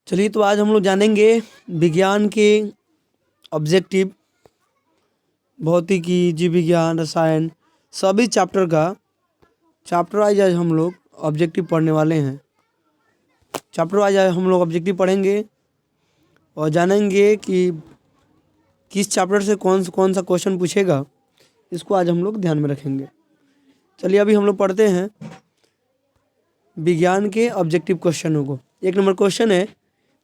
चलिए तो आज हम लोग जानेंगे विज्ञान के ऑब्जेक्टिव, भौतिकी, जीव विज्ञान, रसायन, सभी चैप्टर वाइज आज हम लोग ऑब्जेक्टिव पढ़ने वाले हैं। चैप्टर वाइज आज हम लोग ऑब्जेक्टिव पढ़ेंगे और जानेंगे कि किस चैप्टर से कौन सा क्वेश्चन पूछेगा, इसको आज हम लोग ध्यान में रखेंगे। चलिए अभी हम लोग पढ़ते हैं विज्ञान के ऑब्जेक्टिव क्वेश्चनों को। 1 नंबर क्वेश्चन है,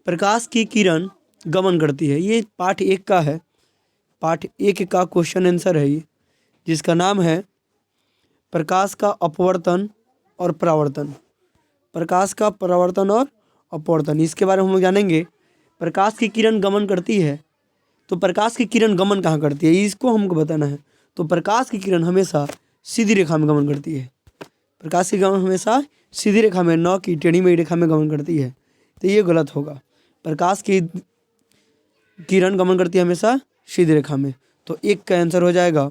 प्रकाश की किरण गमन करती है। ये पार्ट 1 का है, पार्ट 1 का क्वेश्चन आंसर है ये, जिसका नाम है प्रकाश का अपवर्तन और परावर्तन। प्रकाश का परावर्तन और अपवर्तन, इसके बारे में हम लोग जानेंगे। प्रकाश की किरण गमन करती है, तो प्रकाश की किरण गमन कहाँ करती है, इसको हमको बताना है। तो प्रकाश की किरण हमेशा सीधी रेखा में गमन करती है। प्रकाश की गमन हमेशा सीधी रेखा में, न कि टेढ़ी मेढ़ी रेखा में गमन करती है, तो ये गलत होगा। प्रकाश की किरण गमन करती है हमेशा सीधी रेखा में, तो 1 का आंसर हो जाएगा,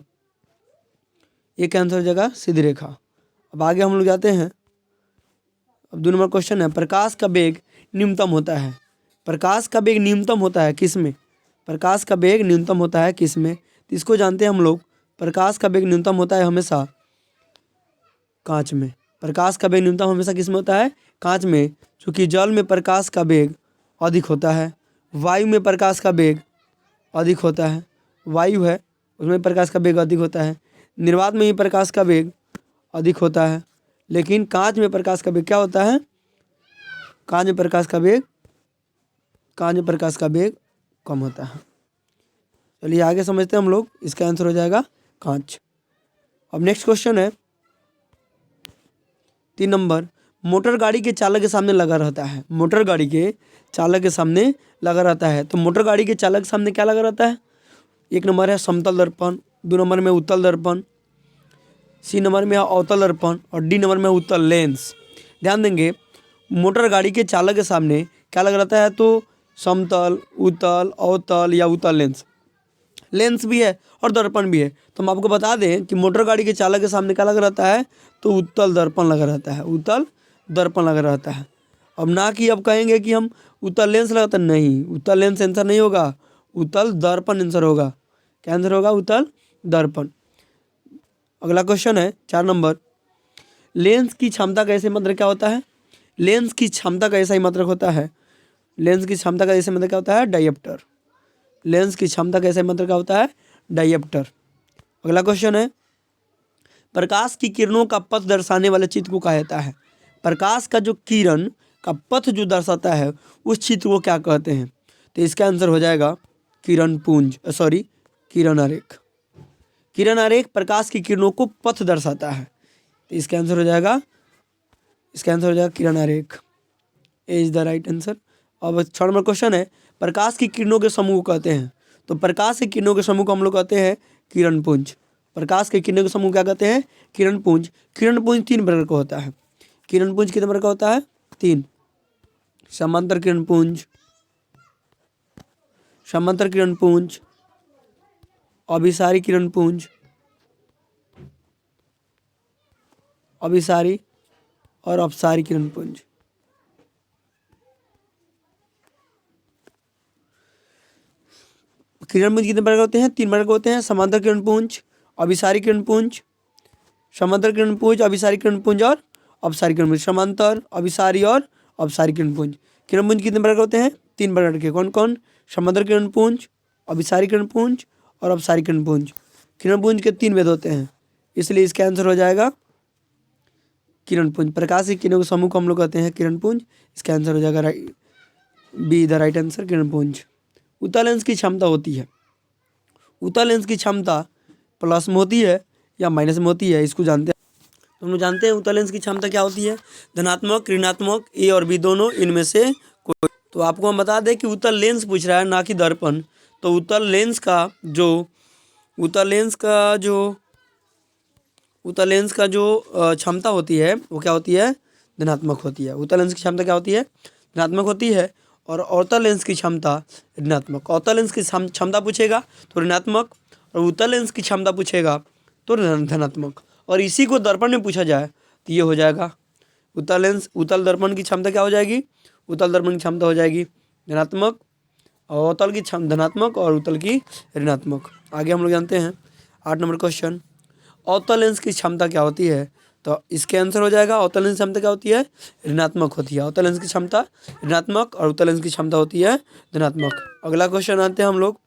1 का आंसर हो जाएगा सीधी रेखा। अब आगे हम लोग जाते हैं। अब 2 नंबर क्वेश्चन है, प्रकाश का वेग न्यूनतम होता है। प्रकाश का वेग न्यूनतम होता है किस में? प्रकाश का वेग न्यूनतम होता है किस में? तो इसको जानते हैं हम लोग। प्रकाश का वेग न्यूनतम होता है हमेशा कांच में। प्रकाश का वेग न्यूनतम हमेशा किस में होता है? कांच में, क्योंकि जल में प्रकाश का वेग अधिक होता है, वायु में प्रकाश का वेग अधिक होता है, वायु है उसमें प्रकाश का वेग अधिक होता है, निर्वात में भी प्रकाश का वेग अधिक होता है, लेकिन कांच में प्रकाश का वेग क्या होता है? कांच में प्रकाश का वेग कम होता है। चलिए आगे समझते हैं हम लोग, इसका आंसर हो जाएगा कांच। अब नेक्स्ट क्वेश्चन है 3 नंबर, मोटर गाड़ी के चालक के सामने लगा रहता है। मोटर गाड़ी के चालक के सामने लगा रहता है, तो मोटर गाड़ी के चालक के सामने क्या लगा रहता है? 1 नंबर है समतल दर्पण, 2 नंबर में उत्तल दर्पण, सी नंबर में है अवतल दर्पण और डी नंबर में उत्तल लेंस। ध्यान देंगे, मोटर गाड़ी के चालक के सामने क्या लगा रहता है? तो समतल, उत्तल, अवतल या उत्तल लेंस भी है और दर्पण भी है। तो हम आपको बता दें कि मोटर गाड़ी के चालक के सामने क्या लगा रहता है? तो उत्तल दर्पण लगा रहता है, उत्तल दर्पण लगा रहता है। अब ना कि अब कहेंगे कि हम उत्तल लेंस लगाते, नहीं, उत्तल लेंस आंसर नहीं होगा, उत्तल दर्पण आंसर होगा। क्या आंसर होगा? उत्तल दर्पण। अगला क्वेश्चन है 4 नंबर, लेंस की क्षमता का ऐसे मात्रक क्या होता है? लेंस की क्षमता का ऐसा ही मात्रक होता है, लेंस की क्षमता का ऐसे मात्रक क्या होता है? डायप्टर। लेंस की क्षमता का ऐसे मात्रक क्या होता है? डायप्टर। अगला क्वेश्चन है, प्रकाश की किरणों का पथ दर्शाने वाले चित्र को कहा जाता है। प्रकाश का जो किरण का पथ जो दर्शाता है उस चित्र को क्या कहते हैं? तो इसका आंसर हो जाएगा किरण आरेख। किरण आरेख प्रकाश की किरणों को पथ दर्शाता है, तो इसका आंसर हो जाएगा किरण आरेख। Is the right answer. अब 6 नंबर क्वेश्चन है, प्रकाश की किरणों के समूह को कहते हैं। तो प्रकाश की किरणों के समूह को हम लोग कहते हैं किरणपुंज। प्रकाश के किरणों के समूह क्या कहते हैं? किरणपुंज। किरणपुंज 3 प्रकार का होता है। किरणपुंज कितने प्रकार का होता है? 3। समांतर किरणपुंज, अभिसारी किरणपुंज, और अपसारी किरणपुंज। किरणपुंज कितने प्रकार होते हैं? 3 प्रकार के होते हैं, समांतर किरणपुंज, अभिसारी किरणपुंज, समांतर किरणपुंज, अभिसारी किरणपुंज और अपसारी किरणपुंज। समांतर, अभिसारी और अपसारी किरणपुंज। किरणपुंज कितने प्रकार के होते हैं? 3 प्रकार के। कौन कौन? समांतर किरणपुंज, अभिसारी किरणपुंज और अपसारी किरणपुंज। किरणपुंज के 3 भेद होते हैं, इसलिए इसका आंसर हो जाएगा किरणपुंज। प्रकाश की किरणों के समूह को हम लोग कहते हैं किरणपुंज। इसका आंसर हो जाएगा बी द राइट आंसर, किरणपुंज। उत्तल लेंस की क्षमता होती है, उत्तल लेंस की क्षमता प्लस में होती है या माइनस में होती है, इसको जानते हैं। तो हम लोग जानते हैं उत्तल लेंस की क्षमता क्या होती है? धनात्मक, ऋणात्मक, ए और बी दोनों, इनमें से कोई। तो आपको हम बता दें कि उत्तल लेंस पूछ रहा है, ना कि दर्पण। तो उत्तल लेंस का जो क्षमता होती है वो क्या होती है? धनात्मक होती है। उत्तल लेंस की क्षमता क्या होती है? धनात्मक होती है। और अवतल लेंस की क्षमता ऋणात्मक। अवतल लेंस की क्षमता पूछेगा तो ऋणात्मक, और उत्तल लेंस की क्षमता पूछेगा तो धनात्मक। और इसी को दर्पण में पूछा जाए तो ये हो जाएगा उत्तल दर्पण की क्षमता क्या हो जाएगी? उत्तल दर्पण की क्षमता हो जाएगी धनात्मक, और अवतल की धनात्मक और उत्तल की ऋणात्मक। आगे हम लोग जानते हैं 8 नंबर क्वेश्चन, अवतल लेंस की क्षमता क्या होती है? तो इसके आंसर हो जाएगा अवतल लेंस की क्षमता क्या होती है? ऋणात्मक होती है। अवतल लेंस की क्षमता ऋणात्मक और उत्तल लेंस की क्षमता होती है धनात्मक। अगला क्वेश्चन आते हैं हम लोग,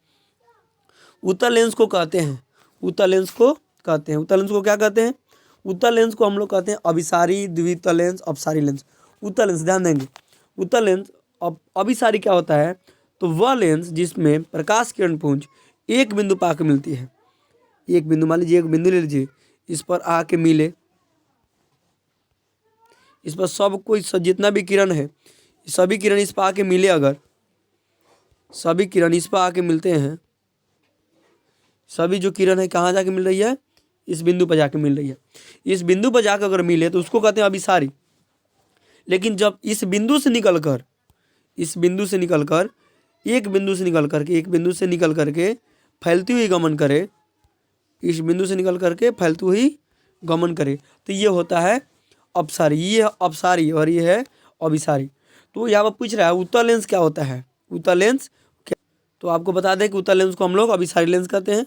उत्तल लेंस को कहते हैं, उत्तल लेंस को कहते हैं, उत्तल लेंस को क्या कहते हैं? उत्तल लेंस को हम लोग कहते हैं अभिसारी, द्वितल लेंस, अपसारी लेंस। उत्तल लेंस ध्यान देंगे, उत्तल लेंस अभिसारी क्या होता है? तो वह लेंस जिसमें प्रकाश किरण पुंज एक बिंदु पर आके मिलती है। एक बिंदु, मान लीजिए एक बिंदु ले लीजिए, इस पर आके मिले, इस पर सब कोई जितना भी किरण है सभी किरण इस पर आके मिले, अगर सभी किरण इस पर आके मिलते हैं, सभी जो किरण है कहाँ जाके मिल रही है? इस बिंदु पर जाके मिल रही है। इस बिंदु पर जाकर अगर मिले तो उसको कहते हैं अभिसारी। लेकिन जब इस बिंदु से निकलकर, इस बिंदु से निकलकर, एक बिंदु से निकल करके, एक बिंदु से निकल करके फैलती हुई गमन करे, इस बिंदु से निकल करके फैलती हुई गमन करे, तो ये होता है अपसारी, ये है अपसारी और ये है अभिसारी। तो यहाँ पर पूछ रहा है उत्तल लेंस क्या होता है? उत्तल लेंस क्या? तो आपको बता दें कि उत्तल लेंस को हम लोग अभिसारी लेंस कहते हैं।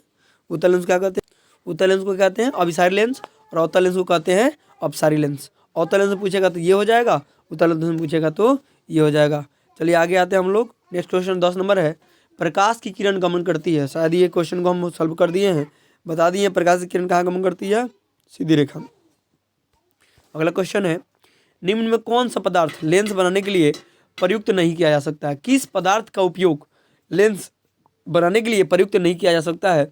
उत्तल लेंस क्या कहते हैं? उत्तल लेंस को कहते हैं अभिसारी लेंस, और अवतल लेंस को कहते हैं अपसारी लेंस। अवतल लेंस में पूछेगा तो ये हो जाएगा, उत्तल लेंस में पूछेगा तो ये हो जाएगा। चलिए आगे आते हैं हम लोग। नेक्स्ट क्वेश्चन 10 नंबर है, प्रकाश की किरण गमन करती है। शायद ये क्वेश्चन को हम सॉल्व कर दिए हैं, बता दिए प्रकाश की किरण कहाँ गमन करती है? सीधी रेखा में। अगला क्वेश्चन है, निम्न में कौन सा पदार्थ लेंस बनाने के लिए प्रयुक्त नहीं किया जा सकता है? किस पदार्थ का उपयोग लेंस बनाने के लिए प्रयुक्त नहीं किया जा सकता है?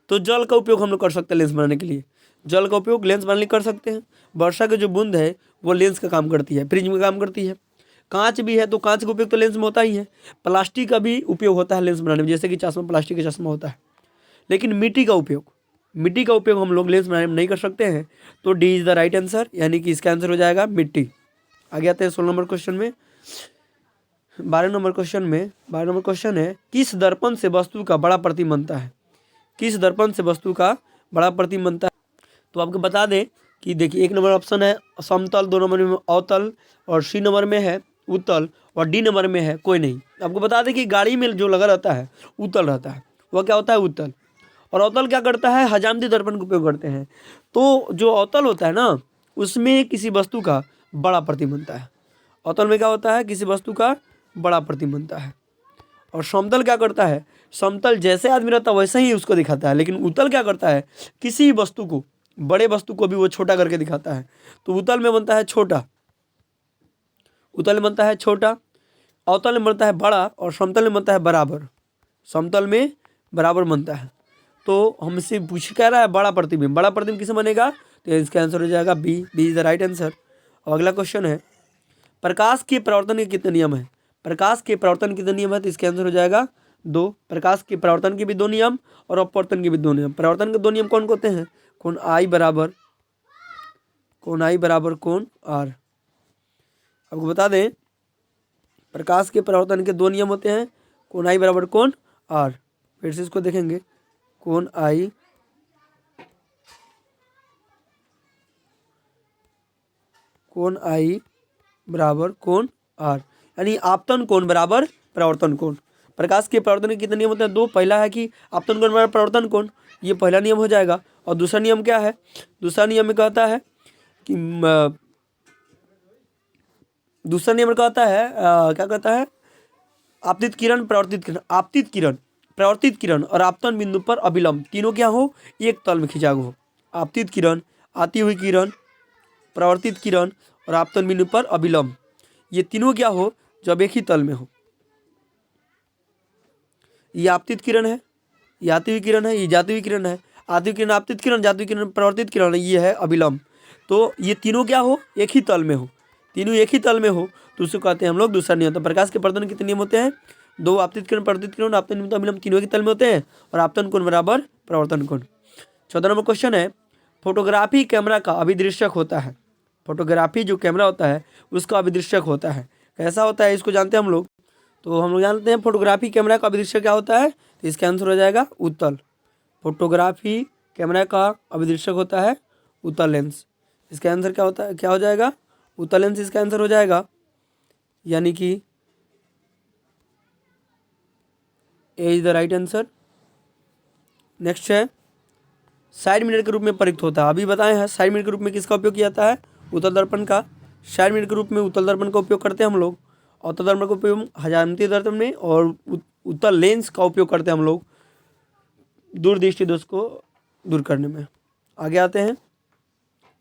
तो जल का उपयोग हम लोग कर सकते हैं लेंस बनाने के लिए, जल का उपयोग लेंस बनाने के लिए कर सकते हैं। वर्षा की जो बूंद है वो लेंस का काम करती है, प्रिज्म का काम करती है। कांच भी है तो कांच का उपयोग तो लेंस में होता ही है। प्लास्टिक का भी उपयोग होता है लेंस बनाने में, जैसे कि चश्मा, प्लास्टिक का चश्मा होता है। लेकिन मिट्टी का उपयोग, मिट्टी का उपयोग हम लोग लेंस बनाने में नहीं कर सकते हैं। तो D is the right answer, यानी कि इसका आंसर हो जाएगा मिट्टी। आगे आते हैं 16 नंबर क्वेश्चन में। 12 नंबर क्वेश्चन में 12 नंबर क्वेश्चन है, किस दर्पण से वस्तु का बड़ा प्रतिबिंब बनता है? किस दर्पण से वस्तु का बड़ा प्रतिबिंब बनता है? तो आपको बता दें कि देखिए, 1 नंबर ऑप्शन है समतल, 2 नंबर में अवतल, और सी नंबर में है उत्तल, और डी नंबर में है कोई नहीं। आपको बता दें कि गाड़ी में जो लगा रहता है उत्तल रहता है, वह क्या होता है? उत्तल। और अवतल क्या करता है? हजामती दर्पण का उपयोग करते हैं। तो जो अवतल होता है ना, उसमें किसी वस्तु का बड़ा प्रतिबिंब बनता है। अवतल में क्या होता है? किसी वस्तु का बड़ा प्रतिबिंब बनता है। और समतल क्या करता है? समतल जैसे आदमी रहता है वैसे ही उसको दिखाता है। लेकिन उत्तल क्या करता है? किसी वस्तु को, बड़े वस्तु को भी वो छोटा करके दिखाता है। तो उत्तल में बनता है छोटा, उत्तल में बनता है छोटा, अवतल में बनता है बड़ा, और समतल में बनता है बराबर। समतल में बराबर बनता है। तो हमसे पूछ कह रहा है बड़ा प्रतिबिंब, बड़ा प्रतिबिंब किसे बनेगा? तो इसका आंसर हो जाएगा B, B is the right answer. और अगला क्वेश्चन है, प्रकाश के प्रवर्तन के कितने नियम है? प्रकाश के प्रवर्तन कितने नियम है? तो इसका आंसर हो जाएगा 2। प्रकाश के प्रवर्तन के भी 2 नियम और अपवर्तन के भी 2 नियम। प्रवर्तन के 2 नियम कौन होते हैं? कोण आई बराबर, कोण आई बराबर कोण आर। आपको बता दें प्रकाश के प्रवर्तन के 2 नियम होते हैं, कोण आई बराबर कोण आर। फिर से इसको देखेंगे, कोण आई बराबर कोण आर, यानी आपतन कोण बराबर प्रवर्तन कोण। प्रकाश के प्रवर्तन के कितने नियम होते हैं? 2। पहला है कि आपतन कोण बराबर प्रवर्तन कोण, ये पहला नियम हो जाएगा। और दूसरा नियम क्या है? दूसरा नियम में कहता है कि दूसरा नियम कहता है क्या कहता है? आपतित किरण, प्रवर्तित किरण, आपतित किरण, प्रवर्तित किरण और आपतन बिंदु पर अभिलंब तीनों क्या हो? एक तल में खिंचा हो। आपतित किरण, आती हुई किरण, प्रवर्तित किरण और आपतन बिंदु पर अभिलंब, ये तीनों क्या हो? जब एक ही तल में हो। ये आपतित किरण है, ये आती हुई किरण है, ये जाती हुई किरण है। आती हुई किरण आपतित किरण, जाती हुई किरण प्रवर्तित किरण, ये है अभिलंब। तो ये तीनों क्या हो? एक ही तल में हो। तीनों एक ही तल में हो तो उसको कहते हैं हम लोग दूसरा नियम। तो प्रकाश के प्रवर्तन कितने नियम होते हैं? 2। आपतित किरण, प्रवर्तित किरण, आपतन बिंदु अभिलंब तीनों एक ही तल में होते हैं, और आपतन कोण बराबर प्रवर्तन कोण। 14 नंबर क्वेश्चन है, फोटोग्राफी कैमरा का अभिदृश्यक होता है। फोटोग्राफी जो कैमरा होता है उसका अभिदृश्यक होता है। कैसा होता है इसको जानते हैं हम लोग। तो हम लोग जानते हैं फोटोग्राफी कैमरा का अभिदृश्यक क्या होता है? तो इसका आंसर हो जाएगा उत्तल। फोटोग्राफी कैमरा का अभिदृश्यक होता है उत्तल लेंस। इसका आंसर क्या होता है? क्या हो जाएगा? उत्तल लेंस इसका आंसर हो जाएगा, यानी कि A is the right answer. Next है साइड मिरर के रूप में प्रयुक्त होता है। अभी बताए हैं साइड मिरर के रूप में किसका उपयोग किया जाता है? उत्तल दर्पण का। साइड मिरर के रूप में उत्तल दर्पण का उपयोग करते हैं हम लोग। उत्तल दर्पण का उपयोग हजारती दर्पण में और उत्तल लेंस का उपयोग करते हैं हम लोग दूरदृष्टि दोष को दूर करने में। आगे आते हैं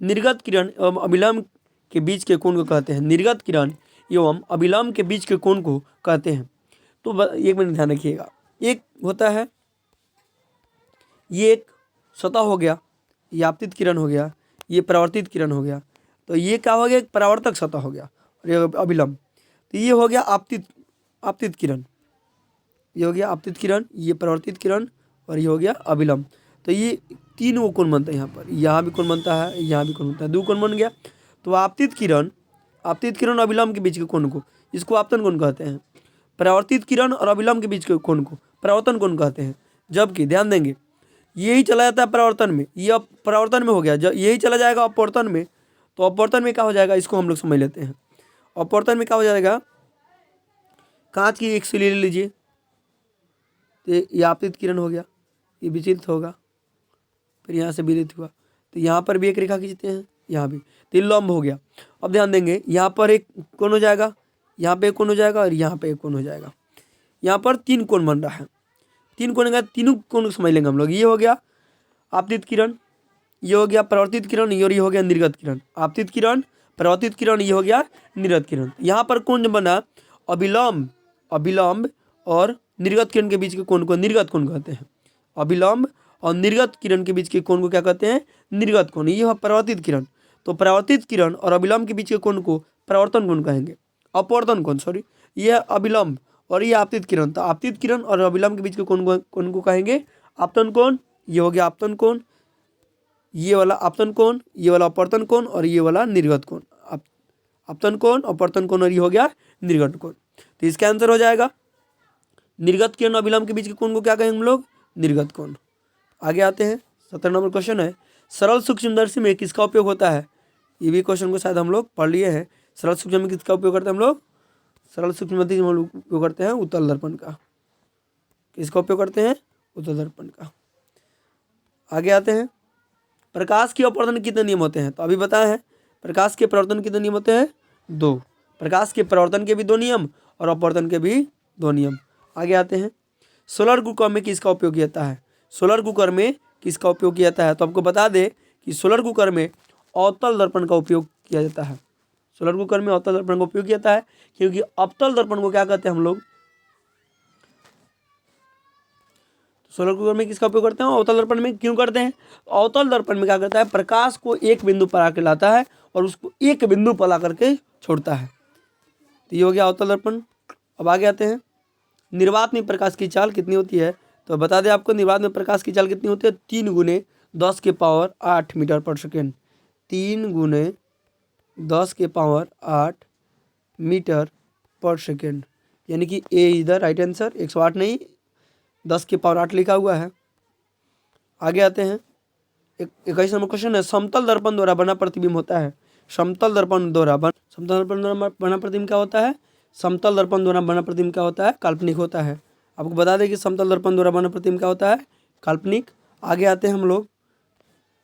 निर्गत किरण एवं अभिलंब के बीच के कोण को कहते हैं। निर्गत किरण एवं अभिलंब के बीच के कोण को कहते हैं। तो एक मिनट ध्यान रखिएगा, एक होता है ये एक सतह हो गया, ये आपतित किरण हो गया, ये परावर्तित किरण हो गया। तो ये क्या हो गया? एक परावर्तक सतह हो गया और ये अभिलंब। तो ये हो गया आपतित किरण, ये हो गया आपतित किरण, ये परावर्तित किरण और ये हो गया अभिलंब। तो ये तीनों कोण बनता है यहाँ पर, यहाँ भी कोण बनता है, यहाँ भी कोण बनता है, दो कोण बन गया। तो आपतित किरण और अभिलंब के बीच के कोण को इसको आपतन कोण कहते हैं। परावर्तित किरण और अभिलंब के बीच के कोण को परावर्तन कोण कहते हैं। जबकि ध्यान देंगे यही चला जाता है परावर्तन में, ये अब परावर्तन में हो गया, जब यही चला जाएगा अपवर्तन में, तो अपवर्तन में क्या हो जाएगा इसको हम लोग समझ लेते हैं। अपवर्तन में क्या हो जाएगा? कांच की एक सिली ले लीजिए, तो ये आपतित किरण हो गया, ये विचलित होगा, फिर यहाँ से विचलित हुआ, तो यहाँ पर भी एक रेखा खींचते हैं, यहाँ भी, तो ये लंब हो गया। अब ध्यान देंगे यहाँ पर एक कोण हो जाएगा, यहाँ पे एक कोण हो जाएगा और यहाँ पे एक कोण हो जाएगा। यहाँ पर तीन कोण बन रहा है, तीन कोण का तीनों कोण समझ लेंगे हम लोग। ये हो गया आपतित किरण, ये हो गया परावर्तित किरण, ये हो गया निर्गत किरण। आपतित किरण, परावर्तित किरण, ये हो गया निर्गत किरण। यहाँ पर कोण बना अभिलंब और निर्गत किरण के बीच के कोण को निर्गत कोण कहते हैं। अभिलंब और निर्गत किरण के बीच के कोण को क्या कहते हैं? निर्गत कोण। ये है परावर्तित किरण, तो परावर्तित किरण और अभिलंब के बीच के कोण को परावर्तन कोण कहेंगे, अपवर्तन कोण सॉरी। ये अभिलंब और ये आपतित किरण, तो आपतित किरण और अभिलंब के बीच के कोण को कहेंगे आपतन कोण। ये हो गया आपतन कोण, ये वाला आपतन कोण, ये वाला अपवर्तन कोण और ये वाला निर्गत कोण। आपतन कोण, अपवर्तन कोण और ये हो गया निर्गत कोण। तो इसका आंसर हो जाएगा निर्गत किरण और अभिलंब के बीच के कोण को क्या कहेंगे हम लोग? निर्गत कोण। आगे आते हैं 17 नंबर क्वेश्चन है सरल सूक्ष्मदर्शी में किसका उपयोग होता है? ये भी क्वेश्चन को शायद हम लोग पढ़ लिए हैं। सरल सूक्ष्म में किसका उपयोग करते हैं हम लोग? सरल सूक्ष्मदर्शी में हम लोग उपयोग करते हैं उत्तल दर्पण का। किसका उपयोग करते हैं? उत्तल दर्पण का। आगे आते हैं प्रकाश के अपवर्तन के कितने नियम होते हैं? तो अभी बताए हैं प्रकाश के परावर्तन कितने नियम होते हैं? 2। प्रकाश के परावर्तन के भी 2 नियम और अपवर्तन के भी 2 नियम। आगे आते हैं सोलर कुकर में किसका उपयोग किया जाता है? सोलर कुकर में किसका उपयोग किया जाता है? तो आपको बता दें कि सोलर कुकर में अवतल दर्पण का उपयोग किया जाता है। सोलर कुकर में अवतल दर्पण का उपयोग किया जाता है क्योंकि अवतल दर्पण को क्या कहते हैं हम लोग? सोलर कुकर में किसका उपयोग करते हैं? अवतल दर्पण में। क्यों करते हैं? अवतल दर्पण में क्या करता है? प्रकाश को एक बिंदु पर आकर लाता है और उसको एक बिंदु पर ला करके छोड़ता है। तो ये हो गया अवतल दर्पण। अब आगे आते हैं निर्वात में प्रकाश की चाल कितनी होती है? तो बता दें आपको निर्वात में प्रकाश की चाल कितनी होती है? 3 × 10⁸ मीटर पर सेकेंड। 3 × 10⁸ मीटर पर सेकेंड, यानी कि A is the right answer. 108 नहीं 10⁸ लिखा हुआ है। आगे आते हैं 21 नंबर क्वेश्चन है समतल दर्पण द्वारा बना प्रतिबिंब होता है। समतल दर्पण द्वारा बना प्रतिबिंब क्या होता है? समतल दर्पण द्वारा बना प्रतिबिंब क्या होता है? काल्पनिक होता है। आपको बता दें कि समतल दर्पण द्वारा बना प्रतिबिंब क्या होता है? काल्पनिक। आगे आते हैं हम लोग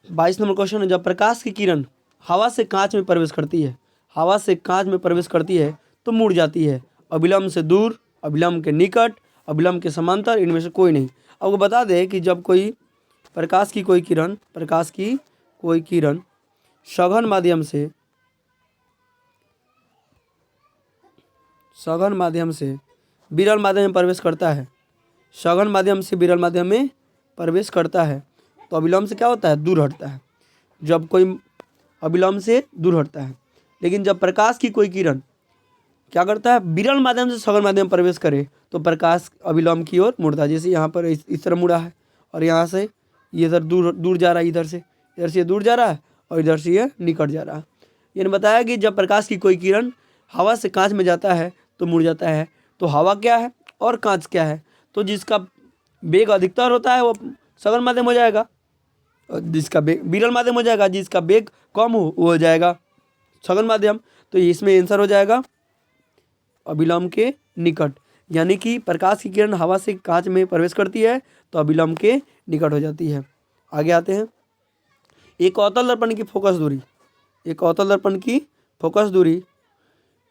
22 नंबर क्वेश्चन है जब प्रकाश की किरण हवा से कांच में प्रवेश करती है, हवा से कांच में प्रवेश करती है तो मुड़ जाती है। अभिलंब से दूर, अभिलंब के निकट, अभिलंब के समांतर, इनमें से कोई नहीं। आपको बता दें कि जब कोई प्रकाश की कोई किरण सघन माध्यम से विरल माध्यम में प्रवेश करता है, सघन माध्यम से विरल माध्यम में प्रवेश करता है तो अभिलंब से क्या होता है? दूर हटता है। जब कोई अभिलंब से दूर हटता है, लेकिन जब प्रकाश की कोई किरण क्या करता है? विरल माध्यम से सघन माध्यम में प्रवेश करे तो प्रकाश अभिलंब की ओर मुड़ता है। जैसे यहाँ पर इस तरह मुड़ा है और यहाँ से ये इधर दूर जा रहा है, इधर से ये दूर जा रहा है और इधर से ये निकट जा रहा है। यानी बताया कि जब प्रकाश की कोई किरण हवा से कांच में जाता है तो मुड़ जाता है। तो हवा क्या है और कांच क्या है? तो जिसका वेग अधिकतर होता है वो सघन माध्यम हो जाएगा, और जिसका वेग विरल माध्यम हो जाएगा, जिसका वेग कम वो हो जाएगा सघन माध्यम। तो इसमें आंसर हो जाएगा अभिलंब के निकट। यानी कि प्रकाश की किरण हवा से कांच में प्रवेश करती है तो अभिलंब के निकट हो जाती है। आगे आते हैं, एक अवतल दर्पण की फोकस दूरी, एक अवतल दर्पण की फोकस दूरी,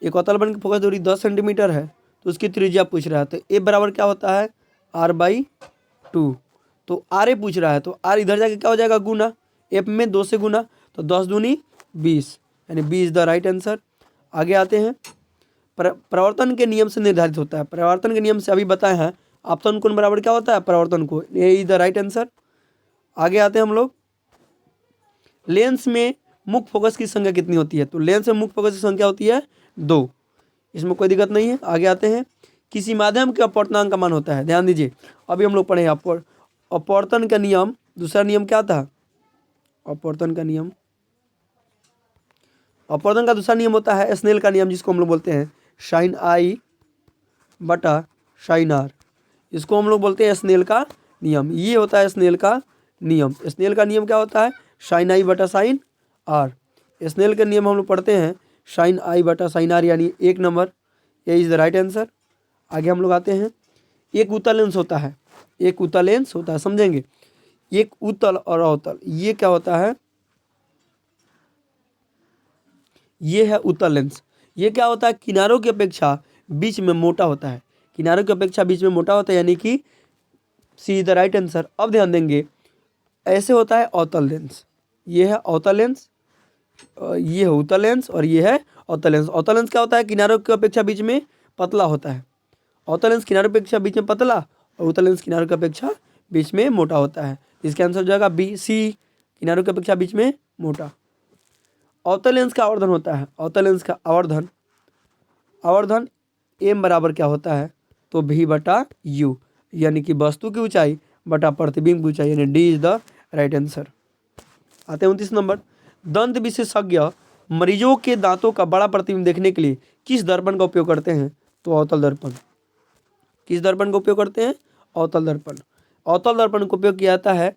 एक अवतल दर्पण की फोकस दूरी 10 सेंटीमीटर है, तो उसकी त्रिज्या पूछ रहा है। तो ए बराबर क्या होता है, r/2। तो आर ए पूछ रहा है तो आर इधर जाके क्या हो जाएगा, गुना, एफ में 2 से गुना, तो 10 दूनी 20, यानी B is the right answer. आगे आते हैं, प्रवर्तन के नियम से निर्धारित होता है, प्रवर्तन के नियम से अभी बताए हैं, आपतन कोण बराबर क्या होता है, प्रवर्तन कोण, ए इज द राइट आंसर। आगे आते हैं हम लोग, लेंस में मुख्य फोकस की संख्या कितनी होती है, तो लेंस में मुख्य फोकस की संख्या होती है 2, इसमें कोई दिक्कत नहीं है। आगे आते हैं, किसी माध्यम के अपवर्तनांक का मान होता है, ध्यान दीजिए अभी हम लोग पढ़े अपवर्तन का नियम, दूसरा नियम क्या था, अपवर्तन का नियम, अपवर्तन का दूसरा नियम होता है स्नेल का नियम, जिसको हम लोग बोलते हैं साइन आई बटा साइन आर, इसको हम लोग बोलते हैं स्नेल का नियम। ये होता है स्नेल का नियम। स्नेल का नियम क्या होता है, साइन आई बटा साइन आर। स्नेल का नियम हम लोग पढ़ते हैं साइन आई बटा साइन आर, यानी 1 नंबर, ये इज द राइट आंसर। आगे हम लोग आते हैं, एक उत्तल लेंस होता है, एक उत्तल लेंस होता है, समझेंगे, एक उत्तल और अवतल, ये क्या होता है, ये है उत्तल लेंस। ये क्या होता है, किनारों की अपेक्षा बीच में मोटा होता है, किनारों की अपेक्षा बीच में मोटा होता है, यानी कि सी इज द राइट आंसर। अब ध्यान देंगे, ऐसे होता है अवतल लेंस, ये है अवतल लेंस, ये है उत्तल लेंस और ये है अवतल लेंस। अवतल लेंस क्या होता है, किनारों की अपेक्षा बीच में पतला होता है, अवतल लेंस किनारों की अपेक्षा बीच में पतला और उत्तल लेंस किनारों की अपेक्षा बीच में मोटा होता है। इसका आंसर हो जाएगा बी, सी, किनारों की अपेक्षा बीच में मोटा। अवतल लेंस का आवर्धन होता है, अवतल लेंस का आवर्धन, आवर्धन एम बराबर क्या होता है, तो भी बटा यू, यानी कि वस्तु की ऊंचाई बटा प्रतिबिंब की ऊंचाई, यानी D is the right answer. आते हैं 29 नंबर, दंत विशेषज्ञ मरीजों के दांतों का बड़ा प्रतिबिंब देखने के लिए किस दर्पण का उपयोग करते हैं, तो अवतल दर्पण। किस दर्पण का उपयोग करते हैं, अवतल दर्पण। अवतल दर्पण का उपयोग किया जाता है,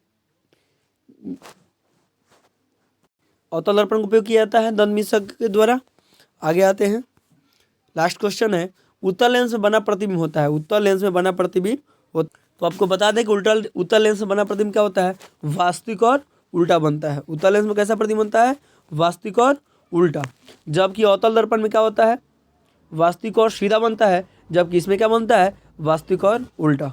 अवतल दर्पण का उपयोग किया जाता है दंत विशेषज्ञ के द्वारा। आगे आते हैं, लास्ट क्वेश्चन है, उत्तल लेंस में बना प्रतिबिंब होता है, उत्तल लेंस में बना प्रतिबिंब हो, तो आपको बता दें कि उत्तल लेंस में बना प्रतिबिंब क्या होता है, वास्तविक और उल्टा बनता है। उत्तल लेंस में कैसा प्रतिबिंब बनता है, वास्तविक और उल्टा, जबकि अवतल दर्पण में क्या होता है, वास्तविक और सीधा बनता है, जबकि इसमें क्या बनता है, वास्तविक और उल्टा।